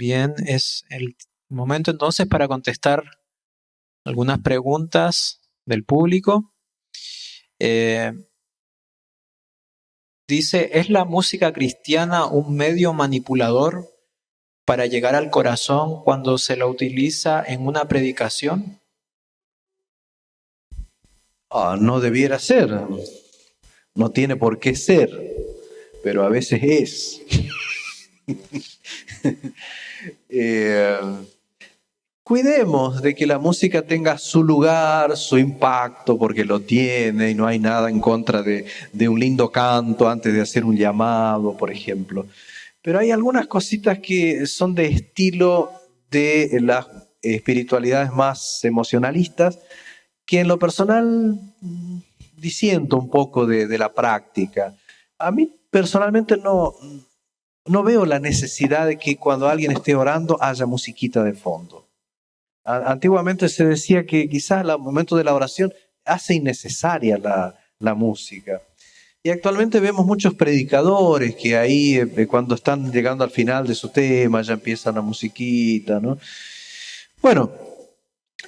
Bien, es el momento entonces para contestar algunas preguntas del público. Eh, Dice, ¿es la música cristiana un medio manipulador para llegar al corazón cuando se la utiliza en una predicación? No debiera ser, no tiene por qué ser, pero a veces es. Eh, Cuidemos de que la música tenga su lugar, su impacto, porque lo tiene y no hay nada en contra de un lindo canto antes de hacer un llamado, por ejemplo. Pero hay algunas cositas que son de estilo de las espiritualidades más emocionalistas, que en lo personal disiento un poco de la práctica. A mí personalmente no veo la necesidad de que cuando alguien esté orando haya musiquita de fondo. Antiguamente se decía que quizás al momento de la oración hace innecesaria la música. Y actualmente vemos muchos predicadores que ahí cuando están llegando al final de su tema ya empieza la musiquita, ¿no? Bueno,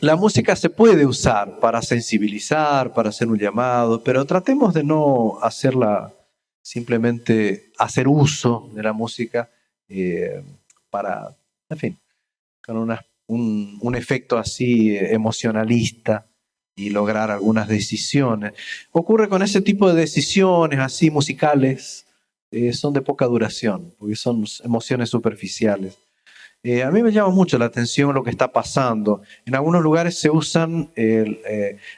la música se puede usar para sensibilizar, para hacer un llamado, pero tratemos de no hacerla simplemente hacer uso de la música para, en fin, con un efecto así emocionalista y lograr algunas decisiones. Ocurre con ese tipo de decisiones así musicales, son de poca duración, porque son emociones superficiales. A mí me llama mucho la atención lo que está pasando. En algunos lugares se usan,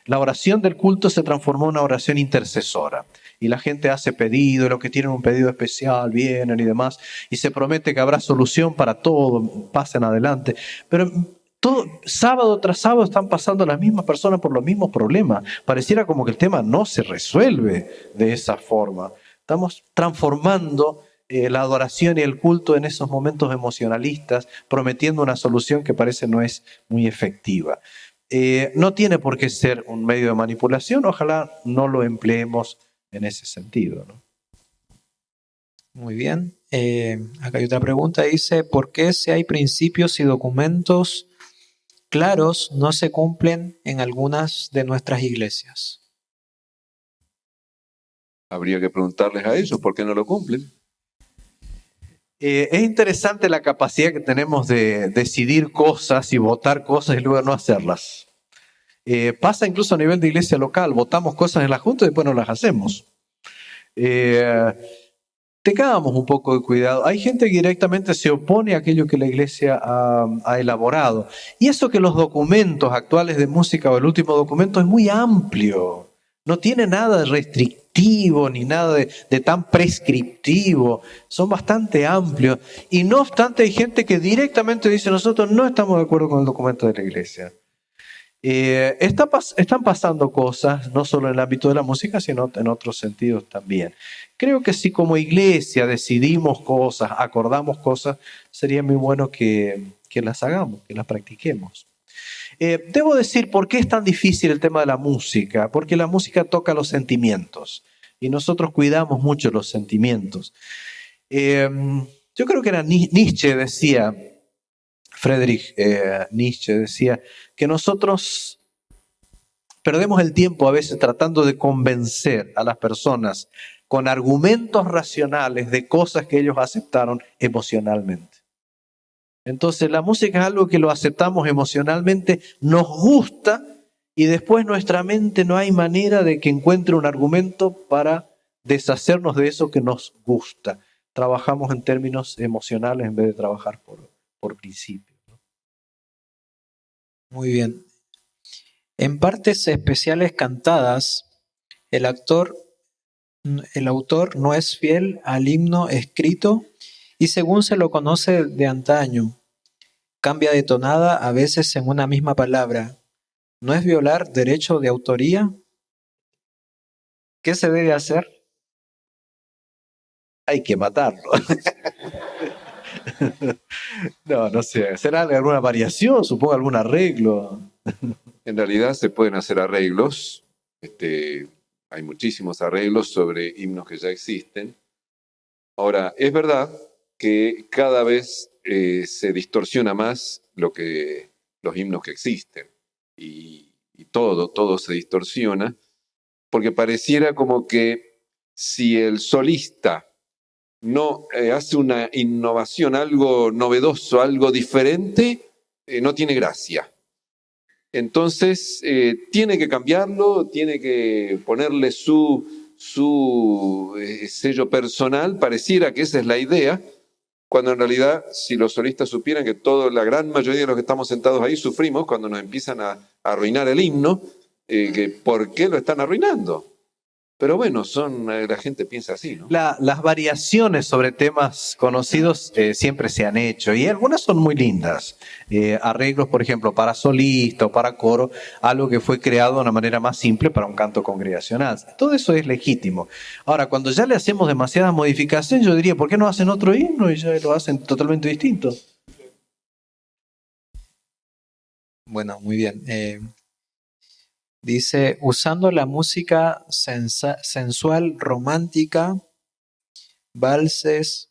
la oración del culto se transformó en una oración intercesora. Y la gente hace pedido, los que tienen un pedido especial vienen y demás, y se promete que habrá solución para todo, pasen adelante. Pero todo, sábado tras sábado están pasando las mismas personas por los mismos problemas. Pareciera como que el tema no se resuelve de esa forma. Estamos transformando la adoración y el culto en esos momentos emocionalistas, prometiendo una solución que parece no es muy efectiva. No tiene por qué ser un medio de manipulación, ojalá no lo empleemos en ese sentido, ¿no? Muy bien. Acá hay otra pregunta. Dice, ¿por qué si hay principios y documentos claros no se cumplen en algunas de nuestras iglesias? Habría que preguntarles a ellos por qué no lo cumplen. Es interesante la capacidad que tenemos de decidir cosas y votar cosas y luego no hacerlas. Pasa incluso a nivel de iglesia local, votamos cosas en la junta y después no las hacemos. Tengamos un poco de cuidado. Hay gente que directamente se opone a aquello que la iglesia ha elaborado. Y eso que los documentos actuales de música o el último documento es muy amplio. No tiene nada de restrictivo ni nada de tan prescriptivo. Son bastante amplios. Y no obstante hay gente que directamente dice nosotros no estamos de acuerdo con el documento de la iglesia. Están pasando cosas, no solo en el ámbito de la música, sino en otros sentidos también. Creo que si como iglesia decidimos cosas, acordamos cosas, sería muy bueno que las hagamos, que las practiquemos. Debo decir, ¿por qué es tan difícil el tema de la música? Porque la música toca los sentimientos y nosotros cuidamos mucho los sentimientos. Yo creo que era Nietzsche decía, Friedrich Nietzsche decía, que nosotros perdemos el tiempo a veces tratando de convencer a las personas con argumentos racionales de cosas que ellos aceptaron emocionalmente. Entonces la música es algo que lo aceptamos emocionalmente, nos gusta y después nuestra mente no hay manera de que encuentre un argumento para deshacernos de eso que nos gusta. Trabajamos en términos emocionales en vez de trabajar por principios. Muy bien. En partes especiales cantadas, el autor no es fiel al himno escrito y según se lo conoce de antaño, cambia de tonada a veces en una misma palabra. ¿No es violar derecho de autoría? ¿Qué se debe hacer? Hay que matarlo. No sé, ¿será alguna variación? Supongo algún arreglo. En realidad se pueden hacer arreglos. Hay muchísimos arreglos sobre himnos que ya existen. Ahora, es verdad que cada vez se distorsiona más los himnos que existen. Y todo se distorsiona, porque pareciera como que si el solista no hace una innovación, algo novedoso, algo diferente, no tiene gracia. Entonces, tiene que cambiarlo, tiene que ponerle su sello personal, pareciera que esa es la idea, cuando en realidad, si los solistas supieran que la gran mayoría de los que estamos sentados ahí sufrimos cuando nos empiezan a arruinar el himno, que ¿por qué lo están arruinando? Pero bueno, la gente piensa así, ¿no? Las variaciones sobre temas conocidos siempre se han hecho y algunas son muy lindas. Arreglos, por ejemplo, para solista o para coro, algo que fue creado de una manera más simple para un canto congregacional. Todo eso es legítimo. Ahora, cuando ya le hacemos demasiadas modificaciones, yo diría, ¿por qué no hacen otro himno y ya lo hacen totalmente distinto? Bueno, muy bien. Dice, usando la música sensual, romántica, valses,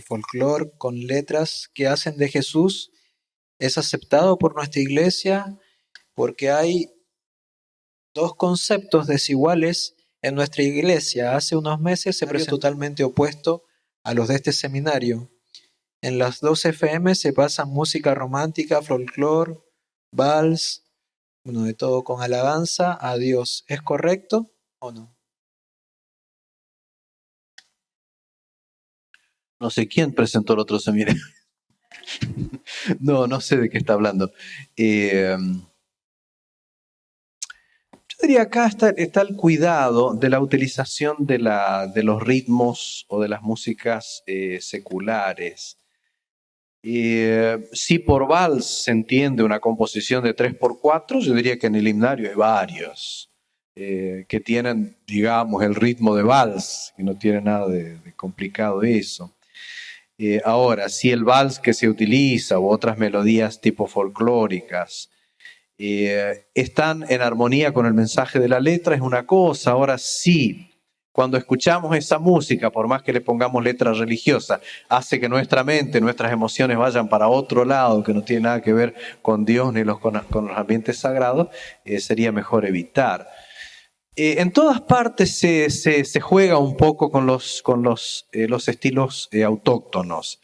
folclore con letras que hacen de Jesús, es aceptado por nuestra iglesia porque hay dos conceptos desiguales en nuestra iglesia. Hace unos meses se presentó totalmente opuesto a los de este seminario. En las 2 FM se pasa música romántica, folclore, vals, bueno, de todo con alabanza a Dios. ¿Es correcto o no? No sé quién presentó el otro seminario. No sé de qué está hablando. Yo diría acá está el cuidado de la utilización de los ritmos o de las músicas seculares. Si por vals se entiende una composición de 3x4, yo diría que en el himnario hay varios que tienen, digamos, el ritmo de vals, que no tiene nada de complicado eso. Ahora, si el vals que se utiliza u otras melodías tipo folclóricas están en armonía con el mensaje de la letra, es una cosa. Ahora sí, cuando escuchamos esa música, por más que le pongamos letra religiosa, hace que nuestra mente, nuestras emociones vayan para otro lado, que no tiene nada que ver con Dios ni con los ambientes sagrados, sería mejor evitar. En todas partes se juega un poco con los estilos autóctonos.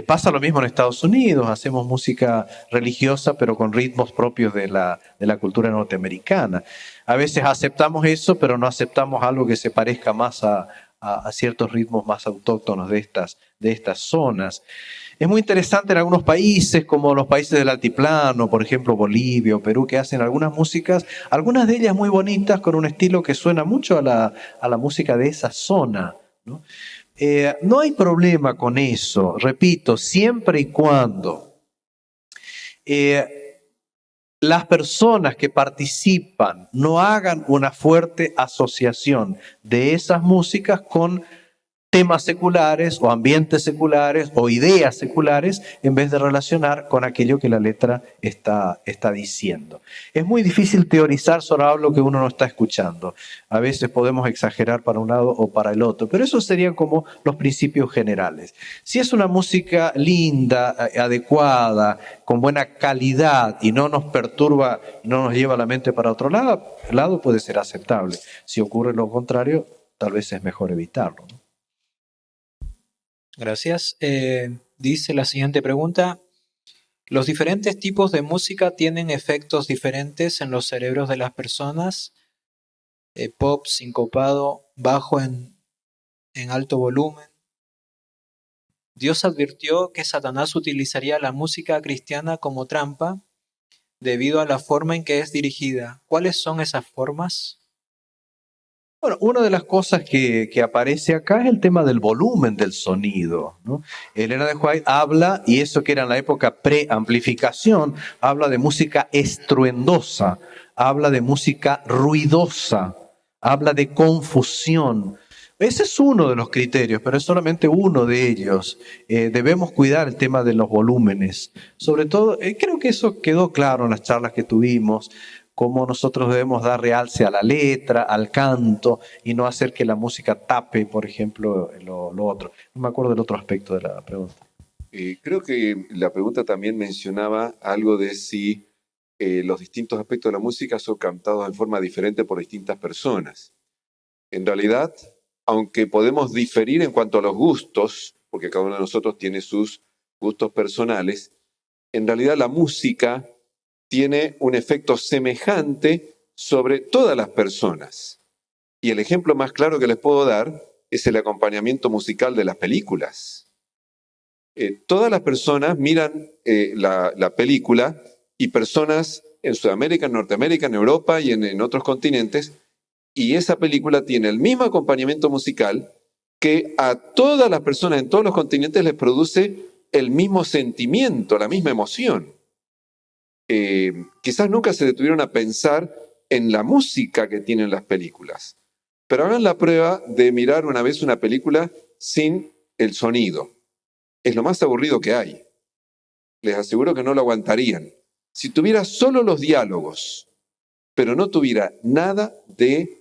Pasa lo mismo en Estados Unidos, hacemos música religiosa pero con ritmos propios de la cultura norteamericana. A veces aceptamos eso, pero no aceptamos algo que se parezca más a ciertos ritmos más autóctonos de estas zonas. Es muy interesante en algunos países, como los países del altiplano, por ejemplo Bolivia o Perú, que hacen algunas músicas, algunas de ellas muy bonitas, con un estilo que suena mucho a la música de esa zona, ¿no? No hay problema con eso, repito, siempre y cuando las personas que participan no hagan una fuerte asociación de esas músicas con temas seculares o ambientes seculares o ideas seculares, en vez de relacionar con aquello que la letra está diciendo. Es muy difícil teorizar sobre algo que uno no está escuchando. A veces podemos exagerar para un lado o para el otro, pero esos serían como los principios generales. Si es una música linda, adecuada, con buena calidad y no nos perturba, no nos lleva la mente para otro lado, puede ser aceptable. Si ocurre lo contrario, tal vez es mejor evitarlo, ¿no? Gracias. Dice la siguiente pregunta. ¿Los diferentes tipos de música tienen efectos diferentes en los cerebros de las personas? Pop, sincopado, bajo en alto volumen. Dios advirtió que Satanás utilizaría la música cristiana como trampa debido a la forma en que es dirigida. ¿Cuáles son esas formas? Bueno, una de las cosas que aparece acá es el tema del volumen del sonido, ¿no? Elena de White habla, y eso que era en la época pre-amplificación, habla de música estruendosa, habla de música ruidosa, habla de confusión. Ese es uno de los criterios, pero es solamente uno de ellos. Debemos cuidar el tema de los volúmenes. Sobre todo, creo que eso quedó claro en las charlas que tuvimos, cómo nosotros debemos dar realce a la letra, al canto, y no hacer que la música tape, por ejemplo, lo otro. No me acuerdo del otro aspecto de la pregunta. Creo que la pregunta también mencionaba algo de si los distintos aspectos de la música son captados de forma diferente por distintas personas. En realidad, aunque podemos diferir en cuanto a los gustos, porque cada uno de nosotros tiene sus gustos personales, en realidad la música tiene un efecto semejante sobre todas las personas. Y el ejemplo más claro que les puedo dar es el acompañamiento musical de las películas. Todas las personas miran la película y personas en Sudamérica, en Norteamérica, en Europa y en otros continentes, y esa película tiene el mismo acompañamiento musical que a todas las personas en todos los continentes les produce el mismo sentimiento, la misma emoción. Quizás nunca se detuvieron a pensar en la música que tienen las películas, pero hagan la prueba de mirar una vez una película sin el sonido. Es lo más aburrido que hay. Les aseguro que no lo aguantarían. Si tuviera solo los diálogos, pero no tuviera nada de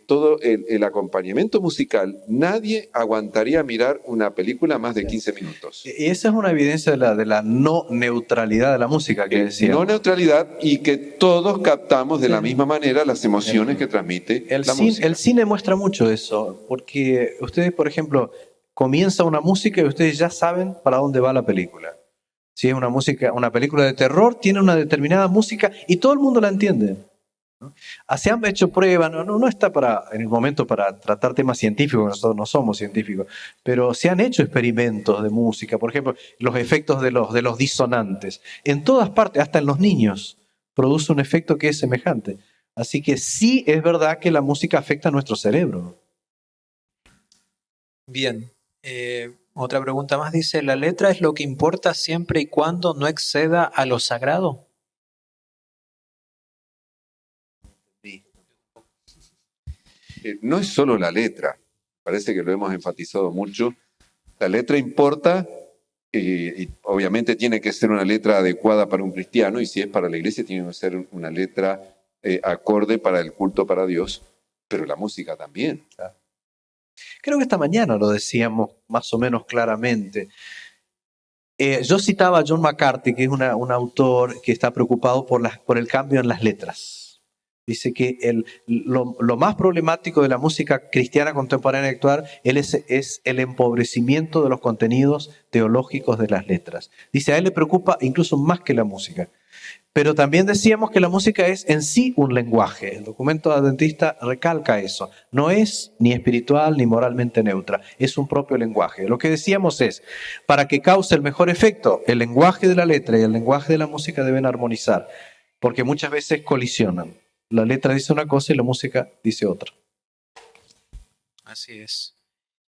todo el acompañamiento musical, nadie aguantaría mirar una película más de 15 minutos. Y esa es una evidencia de la no neutralidad de la música que decía. No neutralidad y que todos captamos de la misma manera las emociones que transmite la música. El cine muestra mucho eso, porque ustedes, por ejemplo, comienza una música y ustedes ya saben para dónde va la película. Si es una película de terror, tiene una determinada música y todo el mundo la entiende. ¿No? Se han hecho pruebas, no está en el momento para tratar temas científicos, nosotros no somos científicos, pero se han hecho experimentos de música, por ejemplo, los efectos de los disonantes. En todas partes, hasta en los niños, produce un efecto que es semejante. Así que sí es verdad que la música afecta a nuestro cerebro. Bien. Otra pregunta más dice, ¿la letra es lo que importa siempre y cuando no exceda a lo sagrado? No es solo la letra, parece que lo hemos enfatizado mucho. La letra importa, y obviamente tiene que ser una letra adecuada para un cristiano, y si es para la iglesia tiene que ser una letra acorde para el culto para Dios, pero la música también. Creo que esta mañana lo decíamos más o menos claramente. Yo citaba a John McCarthy, que es un autor que está preocupado por el cambio en las letras. Dice que lo más problemático de la música cristiana contemporánea actual es el empobrecimiento de los contenidos teológicos de las letras. Dice, a él le preocupa incluso más que la música. Pero también decíamos que la música es en sí un lenguaje. El documento adventista recalca eso. No es ni espiritual ni moralmente neutra. Es un propio lenguaje. Lo que decíamos es, para que cause el mejor efecto, el lenguaje de la letra y el lenguaje de la música deben armonizar, porque muchas veces colisionan. La letra dice una cosa y la música dice otra. Así es.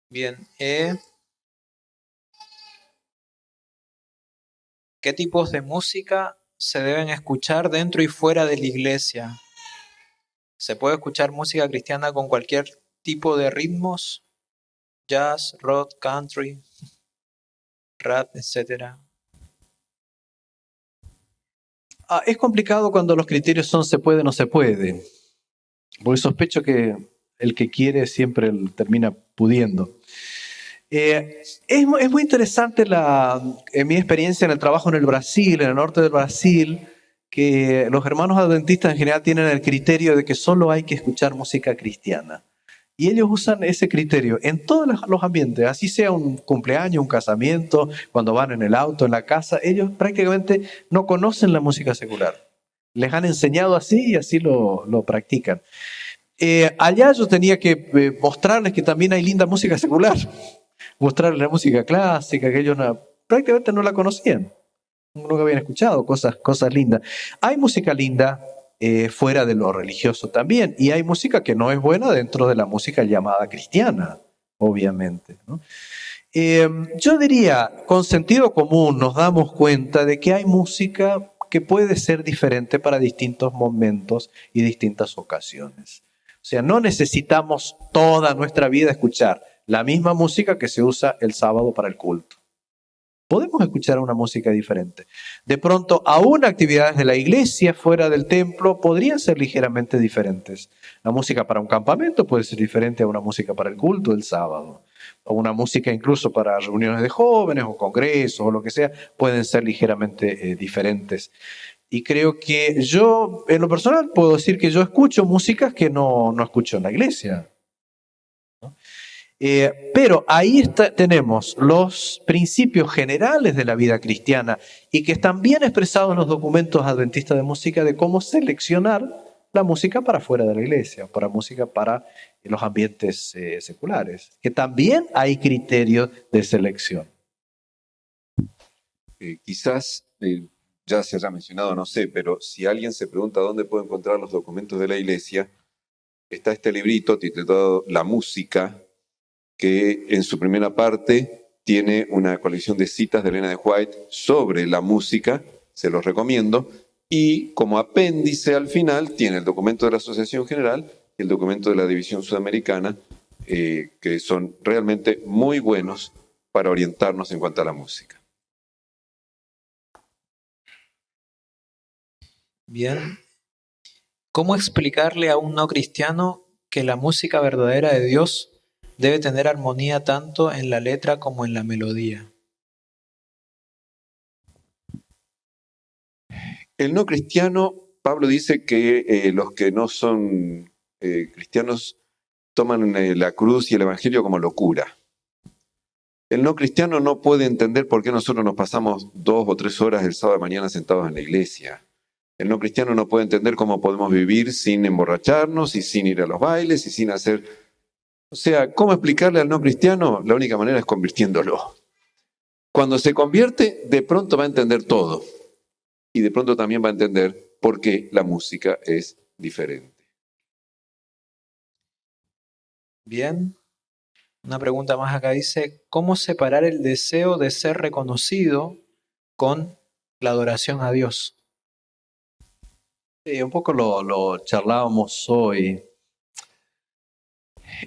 Bien. ¿Qué tipos de música se deben escuchar dentro y fuera de la iglesia? ¿Se puede escuchar música cristiana con cualquier tipo de ritmos? Jazz, rock, country, rap, etc. Es complicado cuando los criterios son se puede o no se puede. Porque sospecho que el que quiere siempre termina pudiendo. Es muy interesante en mi experiencia en el trabajo en el Brasil, en el norte del Brasil, que los hermanos adventistas en general tienen el criterio de que solo hay que escuchar música cristiana. Y ellos usan ese criterio en todos los ambientes, así sea un cumpleaños, un casamiento, cuando van en el auto, en la casa, ellos prácticamente no conocen la música secular. Les han enseñado así y así lo practican. Allá yo tenía que mostrarles que también hay linda música secular, mostrarles la música clásica, que ellos prácticamente no la conocían, nunca habían escuchado cosas lindas. Hay música linda fuera de lo religioso también, y hay música que no es buena dentro de la música llamada cristiana, obviamente, ¿no? Yo diría, con sentido común nos damos cuenta de que hay música que puede ser diferente para distintos momentos y distintas ocasiones. O sea, no necesitamos toda nuestra vida escuchar la misma música que se usa el sábado para el culto. podemos escuchar una música diferente. De pronto, aún actividades de la iglesia fuera del templo podrían ser ligeramente diferentes. La música para un campamento puede ser diferente a una música para el culto del sábado. O una música incluso para reuniones de jóvenes o congresos o lo que sea, pueden ser ligeramente diferentes. Y creo que yo, en lo personal, puedo decir que yo escucho músicas que no escucho en la iglesia. Pero ahí tenemos los principios generales de la vida cristiana y que están bien expresados en los documentos adventistas de música de cómo seleccionar la música para fuera de la iglesia, para música para los ambientes seculares, que también hay criterios de selección. Quizás ya se haya mencionado, no sé, pero si alguien se pregunta dónde puede encontrar los documentos de la iglesia, está este librito titulado La Música, que en su primera parte tiene una colección de citas de Elena de White sobre la música, se los recomiendo, y como apéndice al final tiene el documento de la Asociación General y el documento de la División Sudamericana, que son realmente muy buenos para orientarnos en cuanto a la música. Bien. ¿Cómo explicarle a un no cristiano que la música verdadera de Dios debe tener armonía tanto en la letra como en la melodía? El no cristiano, Pablo dice que los que no son cristianos toman la cruz y el evangelio como locura. El no cristiano no puede entender por qué nosotros nos pasamos 2 o 3 horas el sábado de mañana sentados en la iglesia. El no cristiano no puede entender cómo podemos vivir sin emborracharnos y sin ir a los bailes y sin hacer... O sea, ¿cómo explicarle al no cristiano? La única manera es convirtiéndolo. Cuando se convierte, de pronto va a entender todo. Y de pronto también va a entender por qué la música es diferente. Bien. Una pregunta más acá dice, ¿cómo separar el deseo de ser reconocido con la adoración a Dios? Un poco lo charlábamos hoy.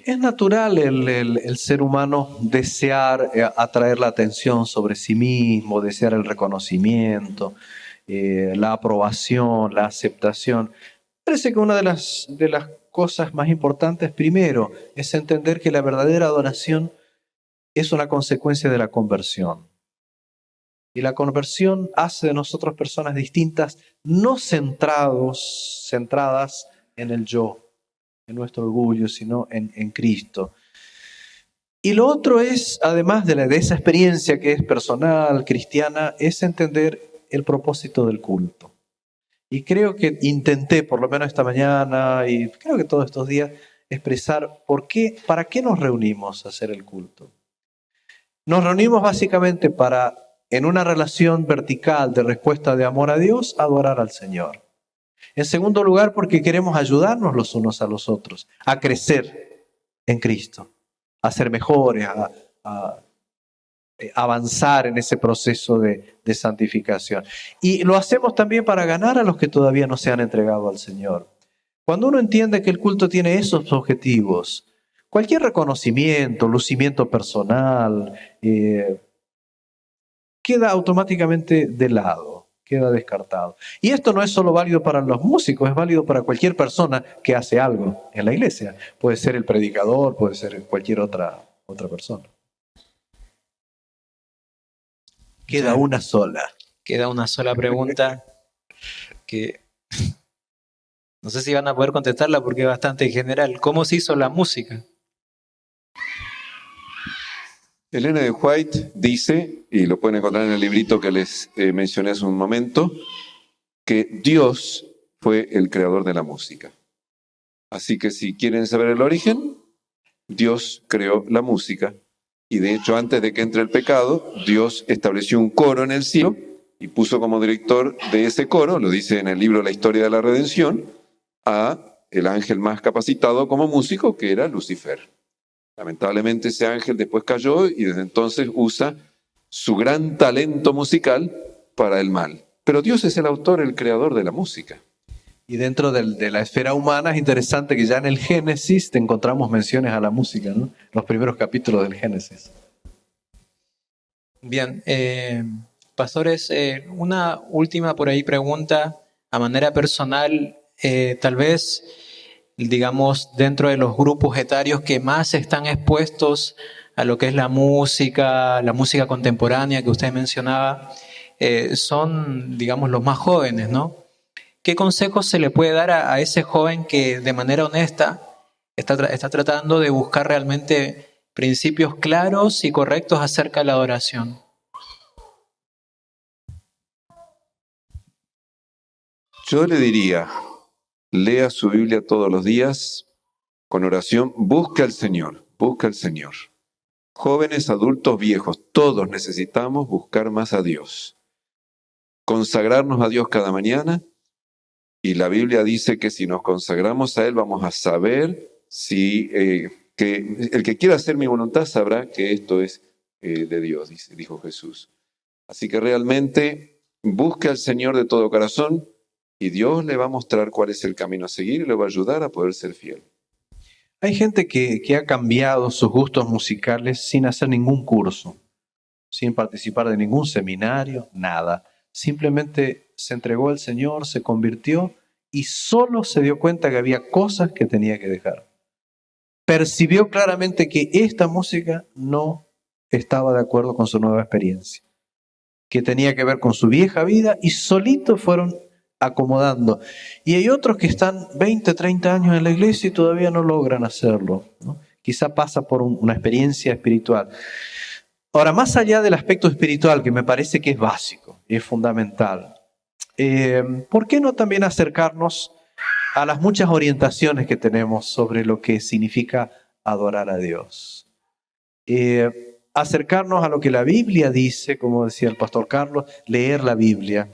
Es natural el ser humano desear atraer la atención sobre sí mismo, desear el reconocimiento, la aprobación, la aceptación. Parece que una de las cosas más importantes, primero, es entender que la verdadera adoración es una consecuencia de la conversión. Y la conversión hace de nosotros personas distintas, no centradas en el yo, en nuestro orgullo, sino en Cristo. Y lo otro es, además de esa experiencia que es personal, cristiana, es entender el propósito del culto. Y creo que intenté, por lo menos esta mañana, y creo que todos estos días, expresar para qué nos reunimos a hacer el culto. Nos reunimos básicamente para, en una relación vertical de respuesta de amor a Dios, adorar al Señor. En segundo lugar, porque queremos ayudarnos los unos a los otros, a crecer en Cristo, a ser mejores, a avanzar en ese proceso de santificación. Y lo hacemos también para ganar a los que todavía no se han entregado al Señor. Cuando uno entiende que el culto tiene esos objetivos, cualquier reconocimiento, lucimiento personal, queda automáticamente de lado, queda descartado. Y esto no es solo válido para los músicos, es válido para cualquier persona que hace algo en la iglesia. Puede ser el predicador, puede ser cualquier otra persona. Queda una sola. Queda una sola pregunta que no sé si van a poder contestarla porque es bastante general. ¿Cómo se hizo la música? Elena de White dice, y lo pueden encontrar en el librito que les mencioné hace un momento, que Dios fue el creador de la música. Así que si quieren saber el origen, Dios creó la música. Y de hecho, antes de que entre el pecado, Dios estableció un coro en el cielo y puso como director de ese coro, lo dice en el libro La Historia de la Redención, a el ángel más capacitado como músico, que era Lucifer. Lamentablemente ese ángel después cayó y desde entonces usa su gran talento musical para el mal. Pero Dios es el autor, el creador de la música. Y dentro de la esfera humana es interesante que ya en el Génesis te encontramos menciones a la música, ¿no? Los primeros capítulos del Génesis. Bien, pastores, una última por ahí pregunta a manera personal, tal vez, digamos, dentro de los grupos etarios que más están expuestos a lo que es la música contemporánea que usted mencionaba, son, digamos, los más jóvenes, ¿no? ¿Qué consejos se le puede dar a ese joven que de manera honesta está tratando de buscar realmente principios claros y correctos acerca de la adoración? Yo le diría, lea su Biblia todos los días con oración, busque al Señor, busque al Señor. Jóvenes, adultos, viejos, todos necesitamos buscar más a Dios. Consagrarnos a Dios cada mañana, y la Biblia dice que si nos consagramos a Él vamos a saber si que el que quiera hacer mi voluntad sabrá que esto es de Dios, dijo Jesús. Así que realmente busque al Señor de todo corazón y Dios le va a mostrar cuál es el camino a seguir y le va a ayudar a poder ser fiel. Hay gente que ha cambiado sus gustos musicales sin hacer ningún curso, sin participar de ningún seminario, nada. Simplemente se entregó al Señor, se convirtió y solo se dio cuenta que había cosas que tenía que dejar. Percibió claramente que esta música no estaba de acuerdo con su nueva experiencia, que tenía que ver con su vieja vida y solitos fueron acomodando. Y hay otros que están 20, 30 años en la iglesia y todavía no logran hacerlo, ¿no? Quizá pasa por una experiencia espiritual. Ahora, más allá del aspecto espiritual, que me parece que es básico, es fundamental, ¿por qué no también acercarnos a las muchas orientaciones que tenemos sobre lo que significa adorar a Dios? Acercarnos a lo que la Biblia dice, como decía el pastor Carlos, leer la Biblia.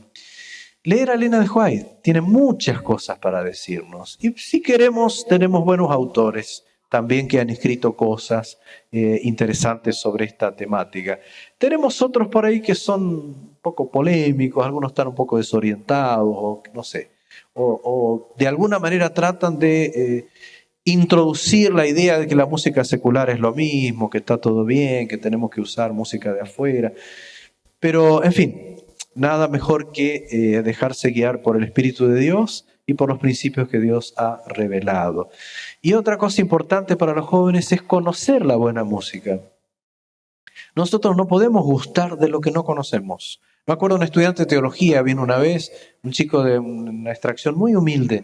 Leer a Elena de White, tiene muchas cosas para decirnos. Y si queremos, tenemos buenos autores también que han escrito cosas interesantes sobre esta temática. Tenemos otros por ahí que son un poco polémicos, algunos están un poco desorientados, o no sé, o de alguna manera tratan de introducir la idea de que la música secular es lo mismo, que está todo bien, que tenemos que usar música de afuera. Pero, en fin, nada mejor que dejarse guiar por el Espíritu de Dios y por los principios que Dios ha revelado. Y otra cosa importante para los jóvenes es conocer la buena música. Nosotros no podemos gustar de lo que no conocemos. Me acuerdo un estudiante de teología, vino una vez, un chico de una extracción muy humilde.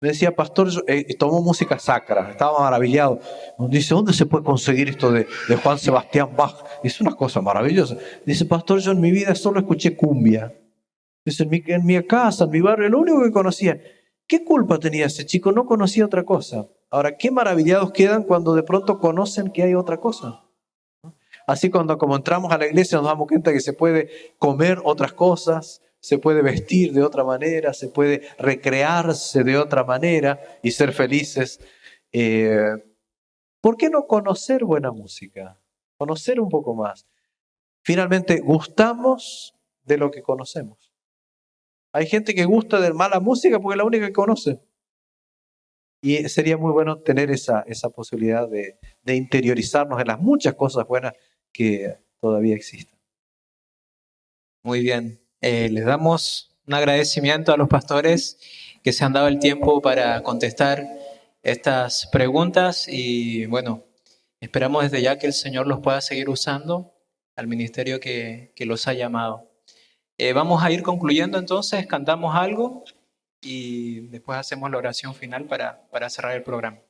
Me decía, pastor, tomó música sacra, estaba maravillado. Dice, ¿dónde se puede conseguir esto de Juan Sebastián Bach? Es una cosa maravillosa. Dice, pastor, yo en mi vida solo escuché cumbia. Dice, en mi casa, en mi barrio, lo único que conocía. ¿Qué culpa tenía ese chico? No conocía otra cosa. Ahora, qué maravillados quedan cuando de pronto conocen que hay otra cosa. Así como entramos a la iglesia nos damos cuenta que se puede comer otras cosas, se puede vestir de otra manera, se puede recrearse de otra manera y ser felices. ¿Por qué no conocer buena música? Conocer un poco más. Finalmente, gustamos de lo que conocemos. Hay gente que gusta de mala música porque es la única que conoce. Y sería muy bueno tener esa posibilidad de interiorizarnos en las muchas cosas buenas que todavía existen. Muy bien. Les damos un agradecimiento a los pastores que se han dado el tiempo para contestar estas preguntas y bueno, esperamos desde ya que el Señor los pueda seguir usando al ministerio que los ha llamado. Vamos a ir concluyendo entonces, cantamos algo y después hacemos la oración final para cerrar el programa.